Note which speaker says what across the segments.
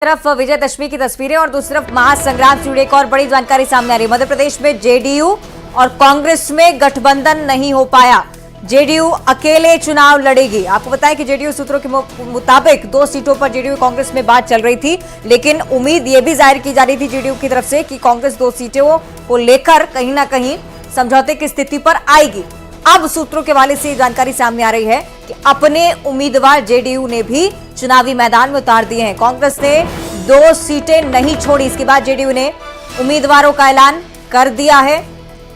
Speaker 1: तरफ विजयदशमी की तस्वीरें और दूसरी तरफ महासंग्राम से जुड़ी एक और बड़ी जानकारी सामने आ रही है। मध्य प्रदेश में जेडीयू और कांग्रेस में गठबंधन नहीं हो पाया। जेडीयू अकेले चुनाव लड़ेगी। आपको बताएं कि जेडीयू सूत्रों के मुताबिक 2 सीटों पर जेडीयू कांग्रेस में बात चल रही थी, लेकिन उम्मीद यह भी जाहिर की जा रही थी जेडीयू की तरफ से कि कांग्रेस 2 सीटों को लेकर कहीं ना कहीं समझौते की स्थिति पर आएगी। अब सूत्रों के हवाले से जानकारी सामने आ रही है कि अपने उम्मीदवार जेडीयू ने भी चुनावी मैदान में उतार दिए हैं। कांग्रेस ने 2 सीटें नहीं छोड़ी। इसके बाद जेडीयू ने उम्मीदवारों का ऐलान कर दिया है।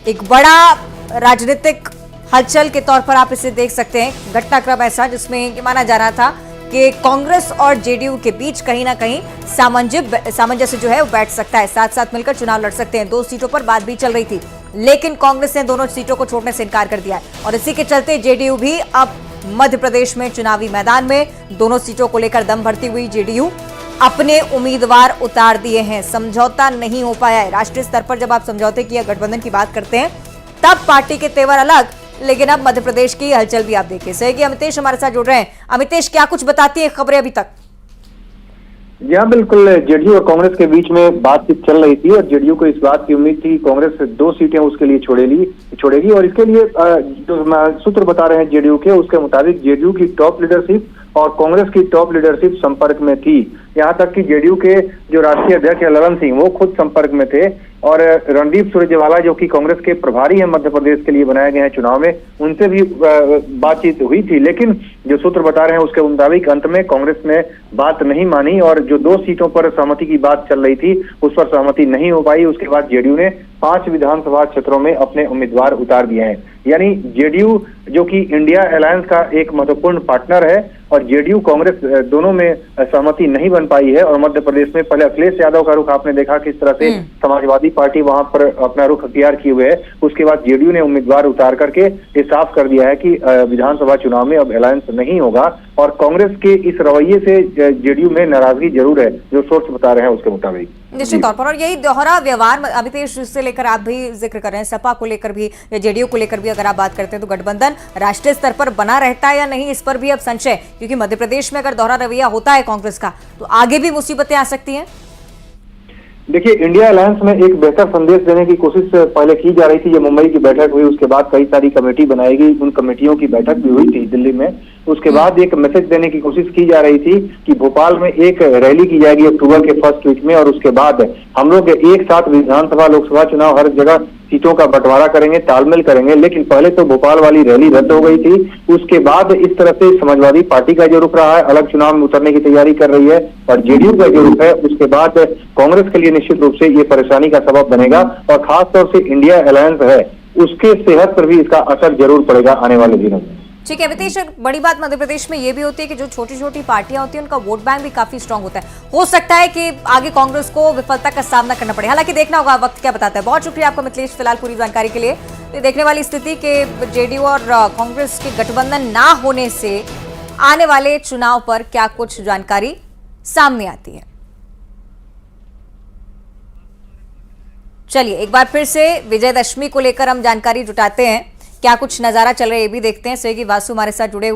Speaker 1: एक बड़ा राजनीतिक हलचल के तौर पर आप इसे देख सकते हैं। घटनाक्रम ऐसा जिसमें ये माना जा रहा था कि कांग्रेस और जेडीयू के बीच कहीं ना कहीं सामंजस्य जो है वो बैठ सकता है, साथ साथ मिलकर चुनाव लड़ सकते हैं। 2 सीटों पर बात भी चल रही थी, लेकिन कांग्रेस ने दोनों सीटों को छोड़ने से इनकार कर दिया है और इसी के चलते जेडीयू भी अब मध्य प्रदेश में चुनावी मैदान में दोनों सीटों को लेकर दम भरती हुई जेडीयू अपने उम्मीदवार उतार दिए हैं। समझौता नहीं हो पाया है। राष्ट्रीय स्तर पर जब आप समझौते की या गठबंधन की बात करते हैं तब पार्टी के तेवर अलग, लेकिन अब मध्य प्रदेश की हलचल भी आप देखिए। सहयोगी अमितेश हमारे साथ जुड़ रहे हैं। अमितेश, क्या कुछ बताती है खबरें अभी तक?
Speaker 2: यहाँ बिल्कुल जेडीयू और कांग्रेस के बीच में बातचीत चल रही थी और जेडीयू को इस बात की उम्मीद थी कांग्रेस 2 सीटें उसके लिए छोड़ेगी और इसके लिए जो सूत्र बता रहे हैं जेडीयू के, उसके मुताबिक जेडीयू की टॉप लीडरशिप और कांग्रेस की टॉप लीडरशिप संपर्क में थी। यहाँ तक कि जेडीयू के जो राष्ट्रीय अध्यक्ष ललन सिंह वो खुद संपर्क में थे और रणदीप सुरजेवाला जो कि कांग्रेस के प्रभारी हैं मध्य प्रदेश के लिए बनाए गए हैं चुनाव में, उनसे भी बातचीत हुई थी। लेकिन जो सूत्र बता रहे हैं उसके मुताबिक अंत में कांग्रेस ने बात नहीं मानी और जो 2 सीटों पर सहमति की बात चल रही थी उस पर सहमति नहीं हो पाई। उसके बाद जेडीयू ने 5 विधानसभा क्षेत्रों में अपने उम्मीदवार उतार दिए हैं। यानी जेडीयू जो कि इंडिया अलायंस का एक महत्वपूर्ण पार्टनर है और जेडीयू कांग्रेस दोनों में सहमति नहीं बन पाई है। और मध्य प्रदेश में पहले अखिलेश यादव का रुख आपने देखा किस तरह से समाजवादी पार्टी वहां पर अपना रुख अख्तियार किए हुए है। उसके बाद जेडीयू ने उम्मीदवार उतार करके ये साफ कर दिया है कि विधानसभा चुनाव में अब अलायंस नहीं होगा और कांग्रेस के इस रवैये से जेडीयू में नाराजगी जरूर है, जो सोर्स बता रहे हैं उसके मुताबिक।
Speaker 1: निश्चित तौर पर, और यही दोहरा व्यवहार अमितेश से लेकर आप भी जिक्र कर रहे हैं, सपा को लेकर भी या जेडीयू को लेकर भी अगर आप बात करते हैं तो गठबंधन राष्ट्रीय स्तर पर बना रहता है या नहीं, इस पर भी अब संशय, क्योंकि मध्य प्रदेश में अगर दोहरा रवैया होता है कांग्रेस का तो आगे भी मुसीबतें आ सकती हैं।
Speaker 2: देखिए, इंडिया अलायंस में एक बेहतर संदेश देने की कोशिश पहले की जा रही थी। जब मुंबई की बैठक हुई उसके बाद कई सारी कमेटी बनाई गई, उन कमेटियों की बैठक भी हुई थी दिल्ली में। उसके बाद एक मैसेज देने की कोशिश की जा रही थी कि भोपाल में एक रैली की जाएगी अक्टूबर के फर्स्ट वीक में और उसके बाद हम लोग एक साथ विधानसभा लोकसभा चुनाव हर जगह सीटों का बंटवारा करेंगे, तालमेल करेंगे। लेकिन पहले तो भोपाल वाली रैली रद्द हो गई थी। उसके बाद इस तरह से समाजवादी पार्टी का जो रुख रहा है, अलग चुनाव में उतरने की तैयारी कर रही है और जेडीयू का जो रुख है उसके बाद कांग्रेस के लिए निश्चित रूप से ये परेशानी का सबब बनेगा और खासतौर से इंडिया अलायंस है उसके सेहत पर भी इसका असर जरूर पड़ेगा आने वाले दिनों में।
Speaker 1: ठीक है अमितेश, बड़ी बात मध्य प्रदेश में ये भी होती है कि जो छोटी छोटी पार्टियां होती हैं उनका वोट बैंक भी काफी स्ट्रांग होता है। हो सकता है कि आगे कांग्रेस को विफलता का सामना करना पड़े, हालांकि देखना होगा वक्त क्या बताता है। बहुत शुक्रिया आपका मिथिलेश, फिलहाल पूरी जानकारी के लिए। तो देखने वाली स्थिति के जेडीयू और कांग्रेस के गठबंधन ना होने से आने वाले चुनाव पर क्या कुछ जानकारी सामने आती है। चलिए एक बार फिर से विजयदशमी को लेकर हम जानकारी जुटाते हैं, क्या कुछ नजारा चल रहा है ये भी देखते हैं। सहयोगी वासु हमारे साथ जुड़े हुए